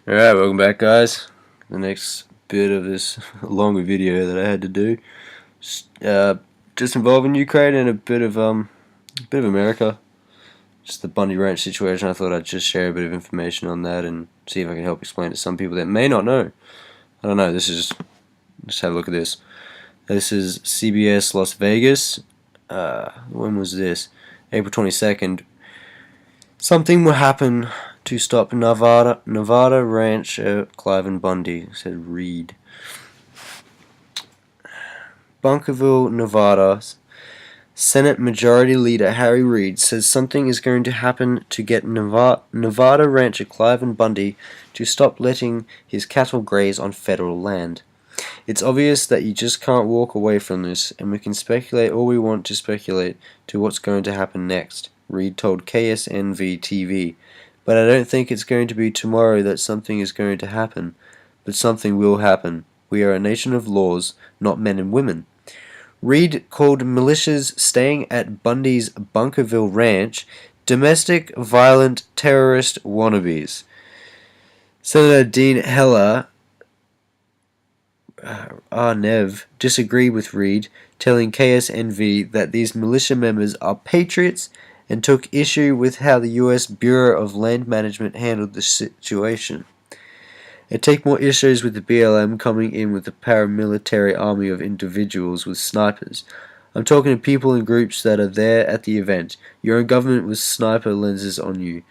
Alright, welcome back, guys. The next bit of this longer video that I had to do, just involving Ukraine and a bit of America. Just the Bundy Ranch situation. I thought I'd just share a bit of information on that and see if I can help explain to some people that may not know. I don't know. Just have a look at this. This is CBS Las Vegas. When was this? April 22nd. Something will happen to stop Nevada rancher Cliven Bundy, said Reid. Bunkerville, Nevada. Senate Majority Leader Harry Reid says something is going to happen to get Nevada rancher Cliven Bundy to stop letting his cattle graze on federal land. It's obvious that you just can't walk away from this, and we can speculate all we want to speculate to what's going to happen next, Reid told KSNV-TV. But I don't think it's going to be tomorrow that something is going to happen. But something will happen. We are a nation of laws, not men and women. Reid called militias staying at Bundy's Bunkerville Ranch domestic violent terrorist wannabes. Senator Dean Heller Arnev disagreed with Reid, telling KSNV that these militia members are patriots and took issue with how the U.S. Bureau of Land Management handled the situation. I take more issues with the BLM coming in with a paramilitary army of individuals with snipers. I'm talking to people in groups that are there at the event. Your own government with sniper lenses on you.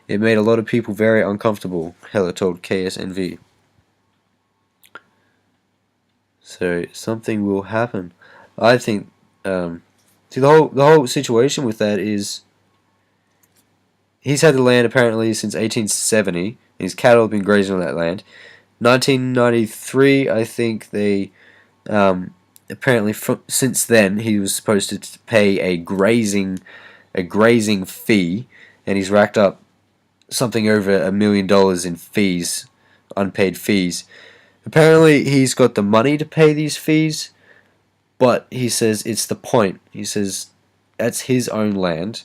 It made a lot of people very uncomfortable, Heller told KSNV. So something will happen. I think see the whole situation with that is he's had the land apparently since 1870. His cattle have been grazing on that land. 1993, I think they apparently since then he was supposed to pay a grazing fee, and he's racked up something over $1 million in fees, unpaid fees. Apparently he's got the money to pay these fees, but he says it's the point. He says that's his own land.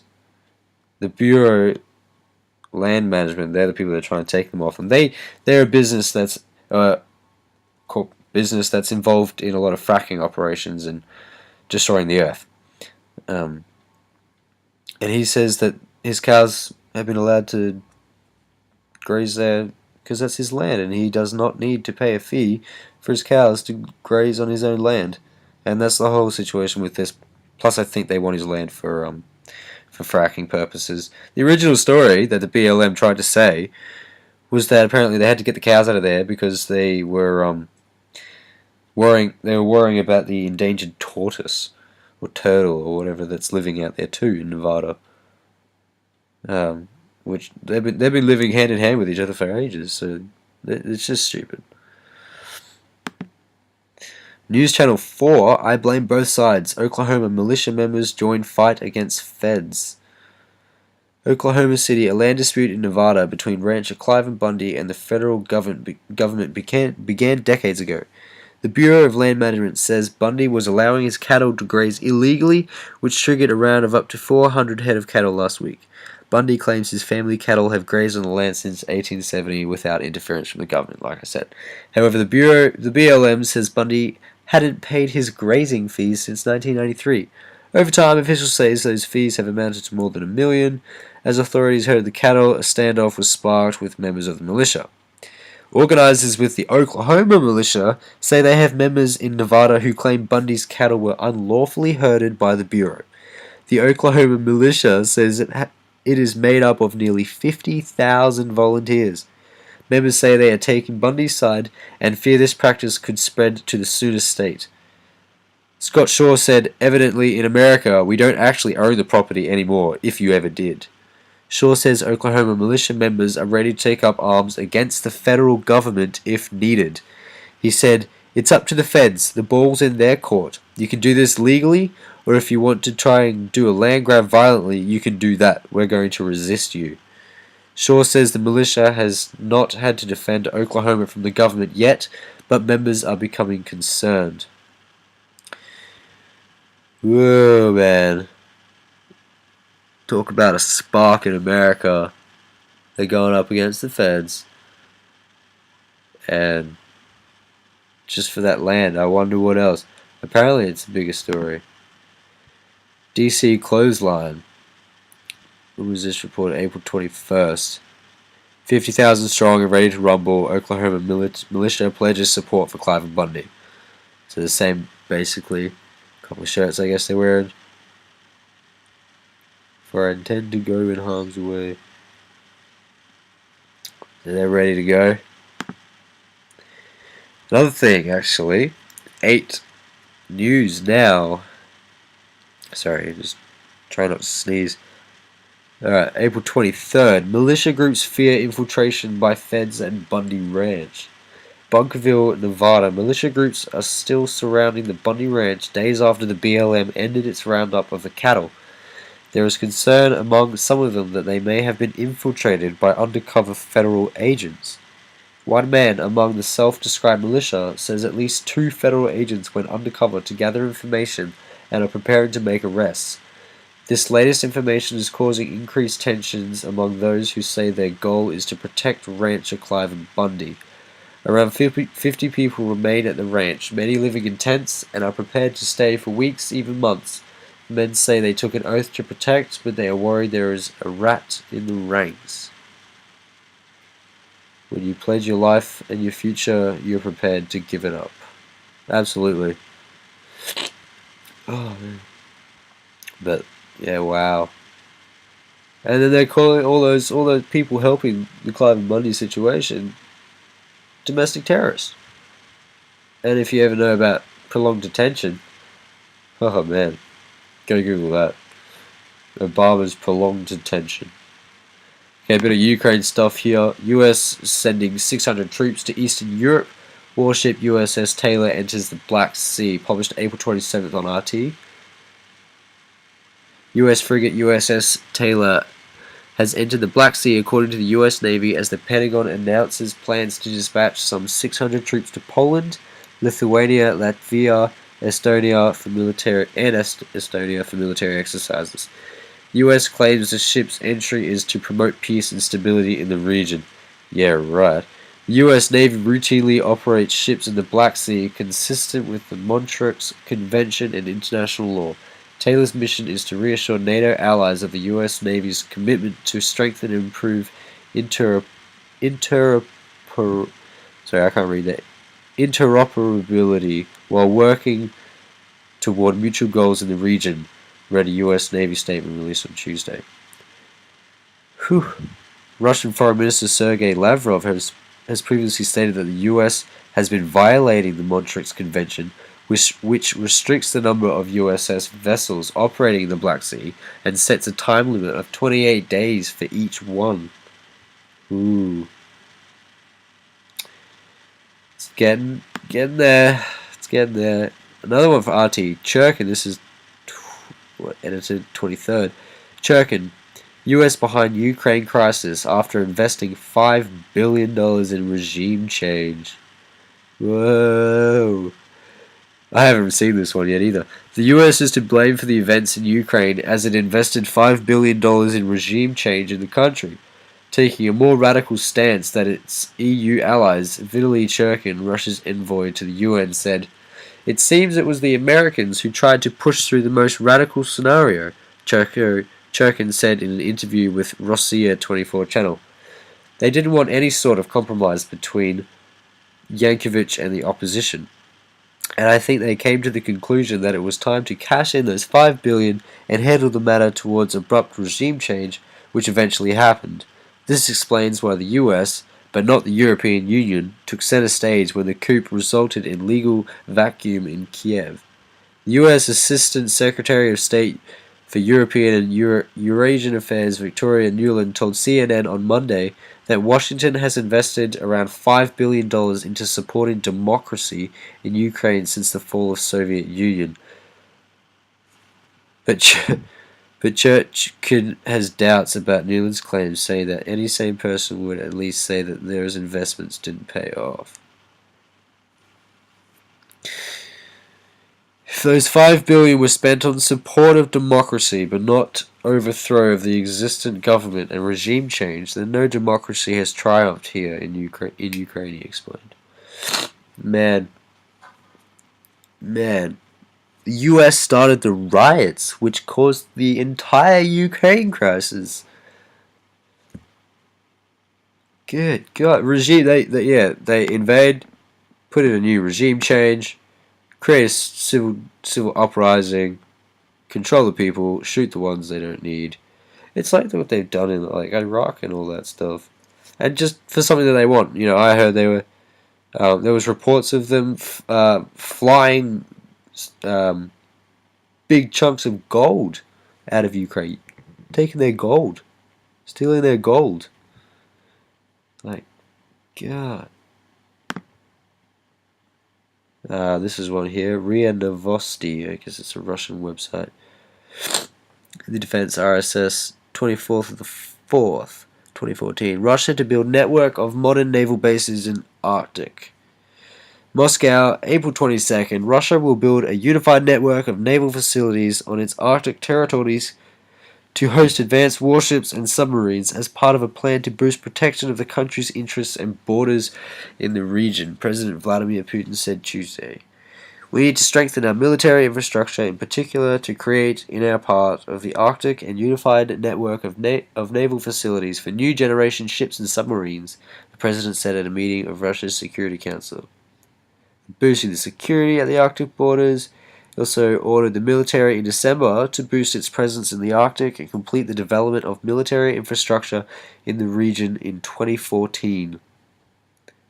The Bureau Land Management, they're the people that are trying to take them off, and they're a business that's involved in a lot of fracking operations and destroying the earth. And he says that his cows have been allowed to graze there because that's his land, and he does not need to pay a fee for his cows to graze on his own land. And that's the whole situation with this. Plus, I think they want his land for fracking purposes. The original story that the BLM tried to say was that apparently they had to get the cows out of there because they were worrying about the endangered tortoise or turtle or whatever that's living out there too in Nevada. Which they've been living hand in hand with each other for ages, so it's just stupid. News Channel 4, I blame both sides. Oklahoma militia members join fight against feds. Oklahoma City, a land dispute in Nevada between rancher Cliven Bundy and the federal government began decades ago. The Bureau of Land Management says Bundy was allowing his cattle to graze illegally, which triggered a round of up to 400 head of cattle last week. Bundy claims his family cattle have grazed on the land since 1870 without interference from the government, like I said. However, the BLM says Bundy hadn't paid his grazing fees since 1993. Over time, officials say those fees have amounted to more than $1 million. As authorities heard the cattle, a standoff was sparked with members of the militia. Organizers with the Oklahoma militia say they have members in Nevada who claim Bundy's cattle were unlawfully herded by the Bureau. The Oklahoma militia says it is made up of nearly 50,000 volunteers. Members say they are taking Bundy's side and fear this practice could spread to the Sooner State. Scott Shaw said, evidently in America we don't actually own the property anymore, if you ever did. Shaw says Oklahoma militia members are ready to take up arms against the federal government if needed. He said, it's up to the feds, the ball's in their court. You can do this legally, or if you want to try and do a land grab violently, you can do that. We're going to resist you. Shaw says the militia has not had to defend Oklahoma from the government yet, but members are becoming concerned. Whoa, man. Talk about a spark in America. They're going up against the feds. and just for that land. I wonder what else. Apparently it's a bigger story. DC clothesline. When was this reported? April 21st. 50,000 strong and ready to rumble. Oklahoma militia pledges support for Cliven Bundy. So the same, basically. A couple of shirts I guess they're wearing. For I intend to go in harm's way. And they're ready to go. Another thing, actually. 8 news now. Sorry, just try not to sneeze. Alright, April 23rd. Militia groups fear infiltration by feds at Bundy Ranch. Bunkerville, Nevada. Militia groups are still surrounding the Bundy Ranch days after the BLM ended its roundup of the cattle. There is concern among some of them that they may have been infiltrated by undercover federal agents. One man among the self-described militia says at least 2 federal agents went undercover to gather information and are preparing to make arrests. This latest information is causing increased tensions among those who say their goal is to protect rancher Cliven Bundy. Around 50 people remain at the ranch, many living in tents and are prepared to stay for weeks, even months. Men say they took an oath to protect, but they are worried there is a rat in the ranks. When you pledge your life and your future, you're prepared to give it up. Absolutely. Oh, man. But yeah, wow. And then they're calling all those people helping the Cliven Bundy situation domestic terrorists. And if you ever know about prolonged detention, oh man, go Google that. Obama's prolonged detention. Okay, a bit of Ukraine stuff here. US sending 600 troops to Eastern Europe. Warship USS Taylor enters the Black Sea. Published April 27th on RT. US frigate USS Taylor has entered the Black Sea according to the US Navy as the Pentagon announces plans to dispatch some 600 troops to Poland, Lithuania, Latvia, Estonia for military exercises. US claims the ship's entry is to promote peace and stability in the region. Yeah, right. The US Navy routinely operates ships in the Black Sea consistent with the Montreux Convention and international law. Taylor's mission is to reassure NATO allies of the US Navy's commitment to strengthen and improve interoperability while working toward mutual goals in the region, read a US Navy statement released on Tuesday. Whew. Russian Foreign Minister Sergei Lavrov has previously stated that the US has been violating the Montreux Convention, which restricts the number of USS vessels operating in the Black Sea and sets a time limit of 28 days for each one. Ooh. It's getting there. It's getting there. Another one for RT. Churkin, this is edited 23rd. Churkin, US behind Ukraine crisis after investing $5 billion in regime change. Whoa. I haven't seen this one yet either. The US is to blame for the events in Ukraine as it invested $5 billion in regime change in the country, taking a more radical stance than its EU allies. Vitaly Churkin, Russia's envoy to the UN, said, "It seems it was the Americans who tried to push through the most radical scenario," Churkin said in an interview with Rossiya 24 channel. "They didn't want any sort of compromise between Yankovic and the opposition. And I think they came to the conclusion that it was time to cash in those $5 billion and handle the matter towards abrupt regime change, which eventually happened. This explains why the US, but not the European Union, took center stage when the coup resulted in legal vacuum in Kiev." The US Assistant Secretary of State for European and Eurasian Affairs Victoria Nuland told CNN on Monday that Washington has invested around $5 billion into supporting democracy in Ukraine since the fall of Soviet Union. But Churkin has doubts about Nuland's claims, saying that any sane person would at least say that those investments didn't pay off. If those $5 billion were spent on support of democracy but not overthrow of the existent government and regime change, then no democracy has triumphed here in Ukraine, he explained. Man, man. The US started the riots, which caused the entire Ukraine crisis. Good God, regime. They invade, put in a new regime change, create a civil uprising, control the people, shoot the ones they don't need. It's like what they've done in like Iraq and all that stuff, and just for something that they want. You know, I heard they were there was reports of them flying big chunks of gold out of Ukraine, taking their gold, stealing their gold. Like, God. This is one here, Ria Novosti. I guess it's a Russian website. The Defense RSS, 24th of the 4th, 2014. Russia to build network of modern naval bases in Arctic. Moscow, April 22nd. Russia will build a unified network of naval facilities on its Arctic territories to host advanced warships and submarines as part of a plan to boost protection of the country's interests and borders in the region, President Vladimir Putin said Tuesday. We need to strengthen our military infrastructure, in particular to create, in our part of the Arctic, a unified network of naval facilities for new generation ships and submarines, the President said at a meeting of Russia's Security Council. Boosting the security at the Arctic borders, also ordered the military in December to boost its presence in the Arctic and complete the development of military infrastructure in the region in 2014.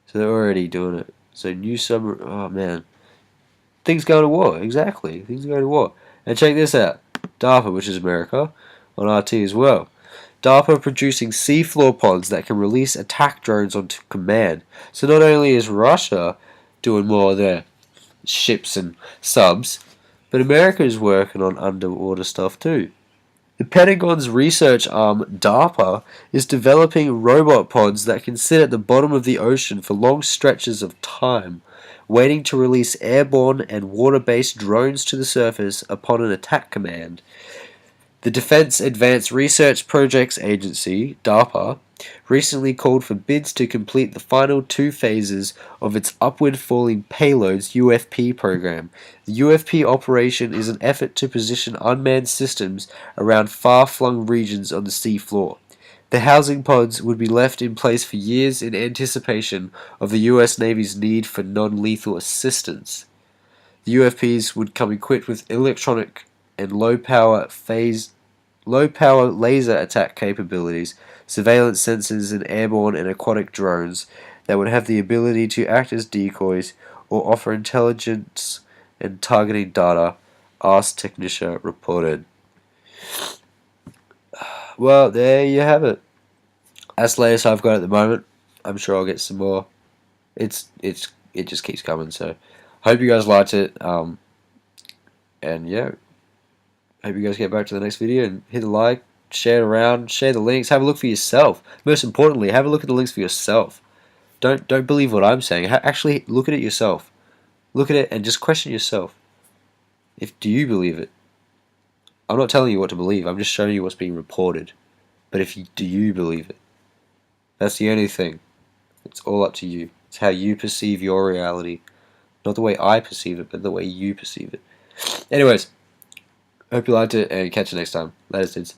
So they're already doing it. So new submarine. Oh man, things go to war. Exactly, things go to war. And check this out: DARPA, which is America, on RT as well. DARPA producing seafloor pods that can release attack drones onto command. So not only is Russia doing more of their ships and subs, but America is working on underwater stuff too. The Pentagon's research arm, DARPA, is developing robot pods that can sit at the bottom of the ocean for long stretches of time, waiting to release airborne and water-based drones to the surface upon an attack command. The Defense Advanced Research Projects Agency, DARPA, recently called for bids to complete the final 2 phases of its Upward Falling Payloads UFP program. The UFP operation is an effort to position unmanned systems around far-flung regions on the seafloor. The housing pods would be left in place for years in anticipation of the U.S. Navy's need for non-lethal assistance. The UFPs would come equipped with electronic and low-power laser attack capabilities, surveillance sensors, and airborne and aquatic drones that would have the ability to act as decoys or offer intelligence and targeting data, Ars Technica reported. Well, there you have it. That's the latest I've got at the moment. I'm sure I'll get some more. It just keeps coming. So, hope you guys liked it. And yeah, hope you guys get back to the next video and hit the like, share it around, share the links, have a look for yourself. Most importantly, have a look at the links for yourself. Don't believe what I'm saying. Actually, look at it yourself. Look at it and just question yourself. Do you believe it? I'm not telling you what to believe. I'm just showing you what's being reported. But do you believe it? That's the only thing. It's all up to you. It's how you perceive your reality. Not the way I perceive it, but the way you perceive it. Anyways, hope you liked it and catch you next time. Later, dudes.